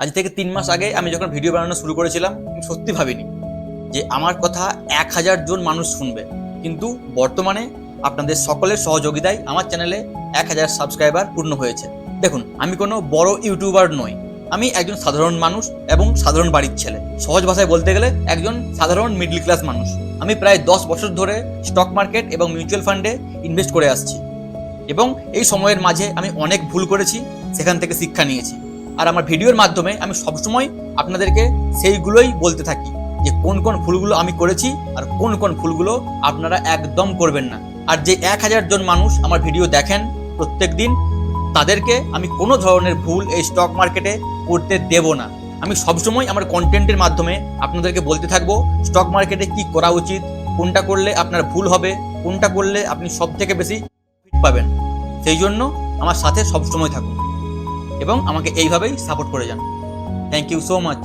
আজ থেকে 3 মাস আগে আমি যখন ভিডিও বানানো শুরু করেছিলাম, আমি সত্যি ভাবিনি যে আমার কথা 1000 জন মানুষ শুনবে। কিন্তু বর্তমানে আপনাদের সকলের সহযোগিতায় আমার চ্যানেলে 1000 সাবস্ক্রাইবার পূর্ণ হয়েছে। দেখুন, আমি কোনো বড় ইউটিউবার নই, আমি একজন সাধারণ মানুষ এবং সাধারণ বাড়ির ছেলে। সহজ ভাষায় বলতে গেলে একজন সাধারণ মিডল ক্লাস মানুষ। আমি প্রায় 10 বছর ধরে স্টক মার্কেট এবং মিউচুয়াল ফান্ডে ইনভেস্ট করে আসছি এবং এই সময়ের মাঝে আমি অনেক ভুল করেছি, সেখান থেকে শিক্ষা নিয়েছি। আর আমার ভিডিওর মাধ্যমে আমি সবসময় আপনাদেরকে সেইগুলোই বলতে থাকি যে কোন কোন ভুলগুলো আমি করেছি আর কোন কোন ভুলগুলো আপনারা একদম করবেন না। আর যে 1000 জন মানুষ আমার ভিডিও দেখেন প্রত্যেক দিন, তাদেরকে আমি কোনো ধরনের ভুল এই স্টক মার্কেটে করতে দেব না। আমি সবসময় আমার কন্টেন্টের মাধ্যমে আপনাদেরকে বলতে থাকবো স্টক মার্কেটে কি করা উচিত, কোনটা করলে আপনার ভুল হবে, কোনটা করলে আপনি সব থেকে বেশি পাবেন। সেই জন্য আমার সাথে সবসময় থাকুন এবং আমাকে এইভাবেই সাপোর্ট করে যান। Thank you so much.